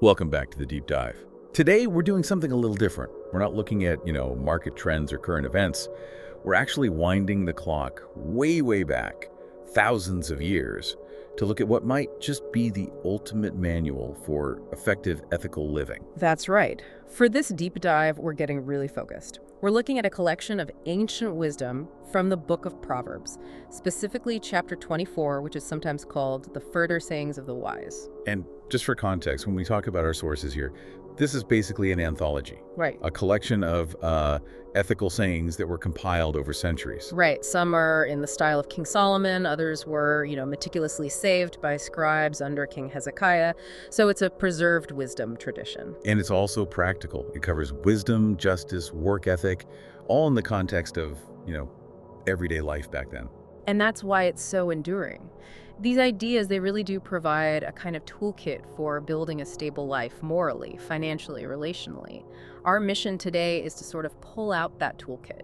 Welcome back to the Deep Dive. Today, we're doing something a little different. We're not looking at, market trends or current events. We're actually winding the clock way back, thousands of years, to look at what might just be the ultimate manual for effective ethical living. That's right. For this deep dive, we're getting really focused. We're looking at a collection of ancient wisdom from the book of Proverbs, specifically chapter 24, which is sometimes called the further sayings of the wise. And just for context, when we talk about our sources here, this is basically an anthology, Right. a collection of ethical sayings that were compiled over centuries. Right. Some are in the style of King Solomon, others were, meticulously saved by scribes under King Hezekiah. So it's a preserved wisdom tradition. And it's also practical. It covers wisdom, justice, work ethic, all in the context of, everyday life back then. And that's why it's so enduring. These ideas, they really do provide a kind of toolkit for building a stable life morally, financially, relationally. Our mission today is to sort of pull out that toolkit.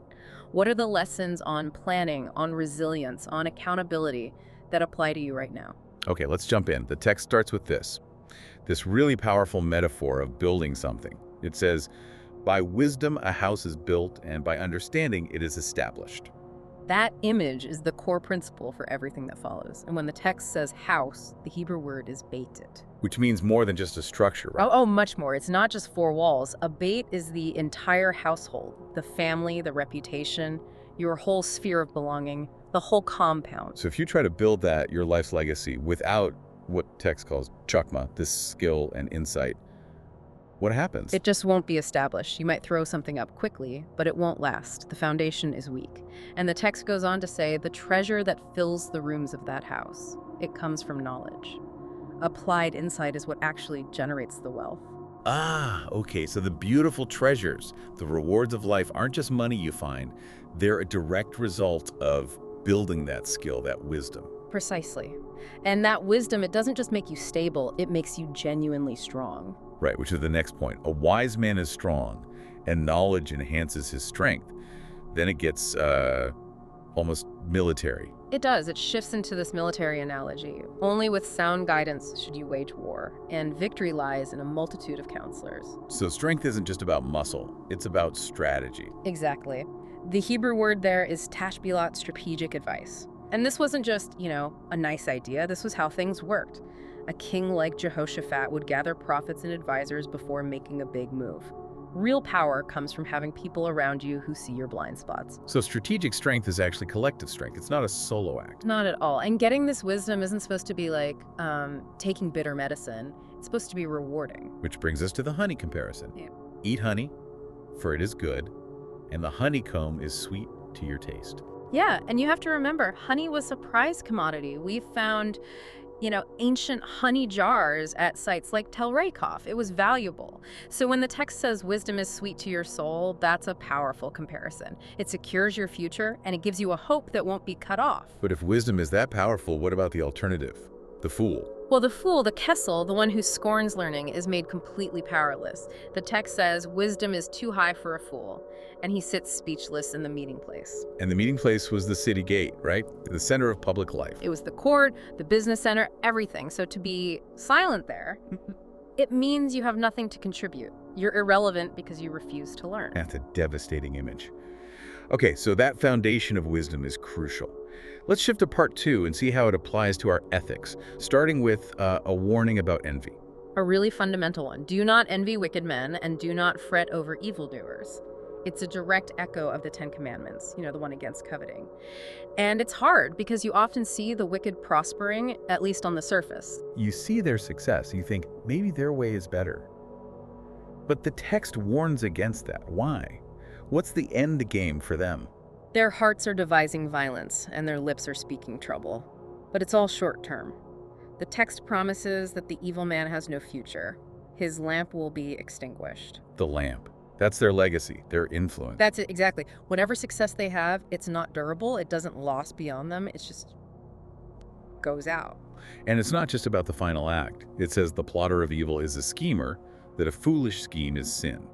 What are the lessons on planning, on resilience, on accountability that apply to you right now? Okay, let's jump in. The text starts with this really powerful metaphor of building something. It says, "By wisdom a house is built, and by understanding it is established." That image is the core principle for everything that follows. And when the text says house, the Hebrew word is beitet. Which means more than just a structure, right? Oh, much more. It's not just four walls. A beit is the entire household, the family, the reputation, your whole sphere of belonging, the whole compound. So if you try to build that, your life's legacy, without what text calls chakma, this skill and insight, what happens? It just won't be established. You might throw something up quickly, but it won't last. The foundation is weak. And the text goes on to say, the treasure that fills the rooms of that house, it comes from knowledge. Applied insight is what actually generates the wealth. Okay, so the beautiful treasures, the rewards of life aren't just money you find. They're a direct result of building that skill, that wisdom. Precisely. And that wisdom, it doesn't just make you stable, it makes you genuinely strong. Right, which is the next point. A wise man is strong, and knowledge enhances his strength. Then it gets almost military. It does. It shifts into this military analogy. Only with sound guidance should you wage war, and victory lies in a multitude of counselors. So strength isn't just about muscle, it's about strategy. Exactly. The Hebrew word there is tashbilat, strategic advice. And this wasn't just, a nice idea. This was how things worked. A king like Jehoshaphat would gather prophets and advisors before making a big move. Real power comes from having people around you who see your blind spots. So strategic strength is actually collective strength. It's not a solo act. Not at all. And getting this wisdom isn't supposed to be like taking bitter medicine. It's supposed to be rewarding. Which brings us to the honey comparison. Yeah. Eat honey, for it is good, and the honeycomb is sweet to your taste. Yeah, and you have to remember, honey was a prized commodity. We found, ancient honey jars at sites like Tel Reikhof. It was valuable. So when the text says wisdom is sweet to your soul, that's a powerful comparison. It secures your future, and it gives you a hope that won't be cut off. But if wisdom is that powerful, what about the alternative? The fool. Well, the fool, the kessel, the one who scorns learning, is made completely powerless. The text says, wisdom is too high for a fool, and he sits speechless in the meeting place. And the meeting place was the city gate, right? The center of public life. It was the court, the business center, everything. So to be silent there, it means you have nothing to contribute. You're irrelevant because you refuse to learn. That's a devastating image. Okay, so that foundation of wisdom is crucial. Let's shift to part 2 and see how it applies to our ethics, starting with a warning about envy. A really fundamental one. Do not envy wicked men, and do not fret over evildoers. It's a direct echo of the Ten Commandments, the one against coveting. And it's hard because you often see the wicked prospering, at least on the surface. You see their success, you think maybe their way is better. But the text warns against that. Why? What's the end game for them? Their hearts are devising violence, and their lips are speaking trouble. But it's all short term. The text promises that the evil man has no future. His lamp will be extinguished. The lamp. That's their legacy, their influence. That's it, exactly. Whatever success they have, it's not durable. It doesn't last beyond them. It just goes out. And it's not just about the final act. It says the plotter of evil is a schemer, that a foolish scheme is sin.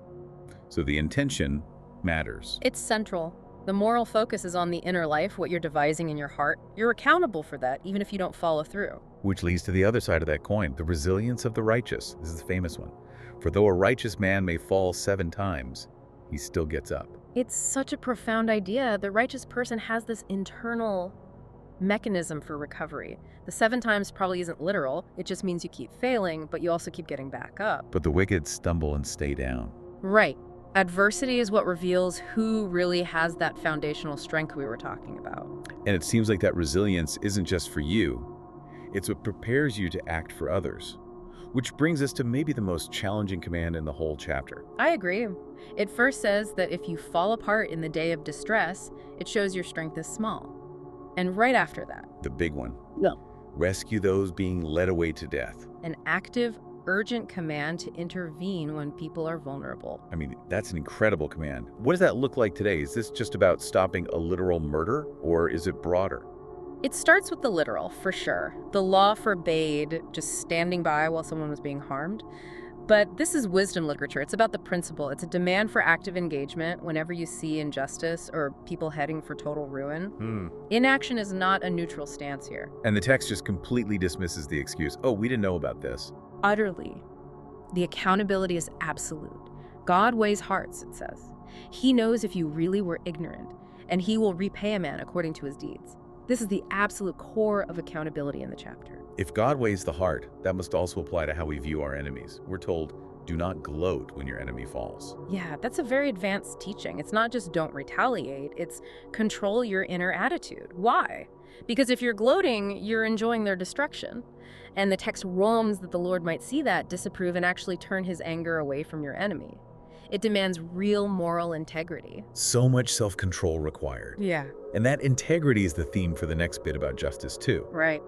So the intention matters. It's central. The moral focus is on the inner life, what you're devising in your heart. You're accountable for that, even if you don't follow through. Which leads to the other side of that coin, the resilience of the righteous. This is the famous one. For though a righteous man may fall 7 times, he still gets up. It's such a profound idea. The righteous person has this internal mechanism for recovery. The 7 times probably isn't literal. It just means you keep failing, but you also keep getting back up. But the wicked stumble and stay down. Right. Adversity is what reveals who really has that foundational strength we were talking about. And it seems like that resilience isn't just for you. It's what prepares you to act for others. Which brings us to maybe the most challenging command in the whole chapter. I agree. It first says that if you fall apart in the day of distress, it shows your strength is small. And right after that, The big one. no. Rescue those being led away to death. An active, urgent command to intervene when people are vulnerable. I mean, that's an incredible command. What does that look like today? Is this just about stopping a literal murder, or is it broader? It starts with the literal, for sure. The law forbade just standing by while someone was being harmed. But this is wisdom literature. It's about the principle. It's a demand for active engagement whenever you see injustice or people heading for total ruin. Inaction is not a neutral stance here. And the text just completely dismisses the excuse, oh, we didn't know about this. Utterly. The accountability is absolute. God weighs hearts, it says. He knows if you really were ignorant, and he will repay a man according to his deeds. This is the absolute core of accountability in the chapter. If God weighs the heart, that must also apply to how we view our enemies. We're told, do not gloat when your enemy falls. Yeah, that's a very advanced teaching. It's not just don't retaliate, it's control your inner attitude. Why? Because if you're gloating, you're enjoying their destruction. And the text roams that the Lord might see that, disapprove, and actually turn his anger away from your enemy. It demands real moral integrity. So much self-control required. Yeah. And that integrity is the theme for the next bit about justice, too. Right.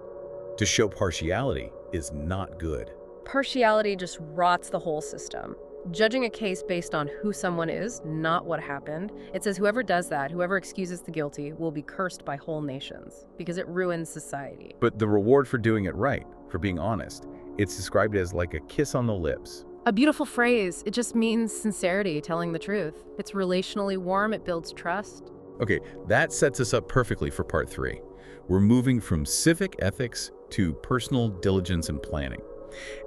To show partiality is not good. Partiality just rots the whole system. Judging a case based on who someone is, not what happened. It says whoever does that, whoever excuses the guilty, will be cursed by whole nations, because it ruins society. But the reward for doing it right, for being honest, it's described as like a kiss on the lips. A beautiful phrase. It just means sincerity, telling the truth. It's relationally warm, it builds trust. Okay, that sets us up perfectly for part 3. We're moving from civic ethics to personal diligence and planning.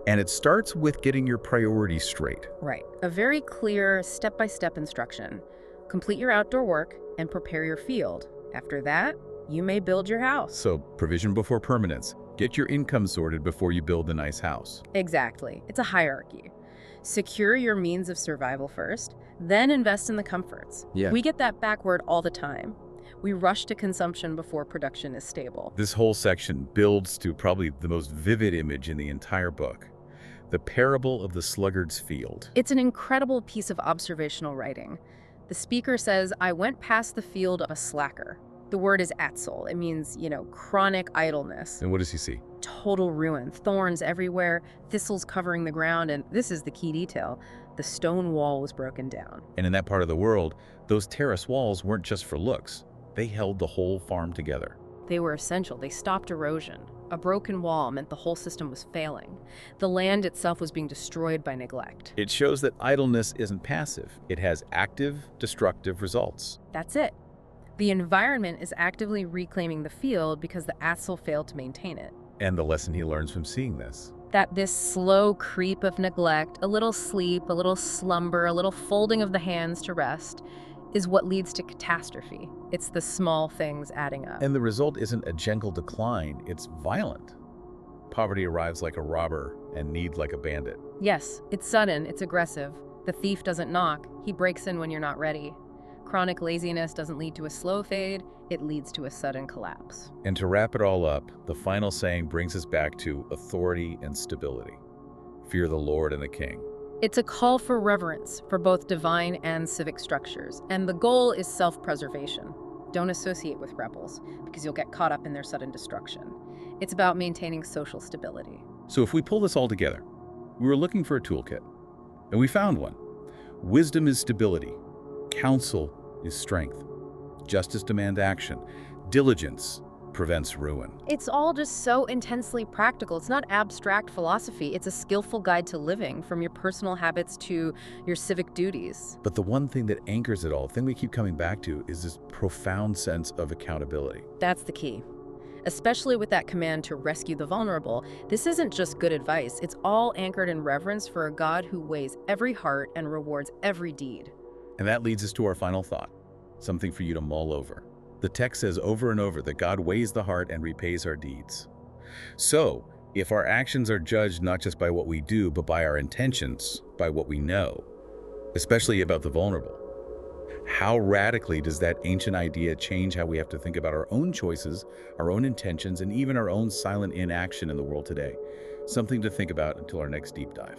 And it starts with getting your priorities straight. Right. A very clear step-by-step instruction. Complete your outdoor work and prepare your field. After that, you may build your house. So, provision before permanence. Get your income sorted before you build a nice house. Exactly. It's a hierarchy. Secure your means of survival first, then invest in the comforts. Yeah. We get that backward all the time. We rush to consumption before production is stable. This whole section builds to probably the most vivid image in the entire book. The parable of the sluggard's field. It's an incredible piece of observational writing. The speaker says, I went past the field of a slacker. The word is atzel. It means, chronic idleness. And what does he see? Total ruin, thorns everywhere, thistles covering the ground, and this is the key detail, the stone wall was broken down. And in that part of the world, those terrace walls weren't just for looks. They held the whole farm together. They were essential. They stopped erosion. A broken wall meant the whole system was failing. The land itself was being destroyed by neglect. It shows that idleness isn't passive. It has active, destructive results. That's it. The environment is actively reclaiming the field because the atzel failed to maintain it. And the lesson he learns from seeing this. That this slow creep of neglect, a little sleep, a little slumber, a little folding of the hands to rest, is what leads to catastrophe. It's the small things adding up. And the result isn't a gentle decline, it's violent. Poverty arrives like a robber and need like a bandit. Yes, it's sudden, it's aggressive. The thief doesn't knock, he breaks in when you're not ready. Chronic laziness doesn't lead to a slow fade, it leads to a sudden collapse. And to wrap it all up, the final saying brings us back to authority and stability. Fear the Lord and the King. It's a call for reverence for both divine and civic structures, and the goal is self-preservation. Don't associate with rebels, because you'll get caught up in their sudden destruction. It's about maintaining social stability. So if we pull this all together, we were looking for a toolkit, and we found one. Wisdom is stability. Counsel is strength. Justice demands action. Diligence prevents ruin. It's all just so intensely practical. It's not abstract philosophy. It's a skillful guide to living, from your personal habits to your civic duties. But the one thing that anchors it all, the thing we keep coming back to, is this profound sense of accountability. That's the key. Especially with that command to rescue the vulnerable, this isn't just good advice. It's all anchored in reverence for a God who weighs every heart and rewards every deed. And that leads us to our final thought, something for you to mull over. The text says over and over that God weighs the heart and repays our deeds. So, if our actions are judged not just by what we do, but by our intentions, by what we know, especially about the vulnerable, how radically does that ancient idea change how we have to think about our own choices, our own intentions, and even our own silent inaction in the world today? Something to think about until our next deep dive.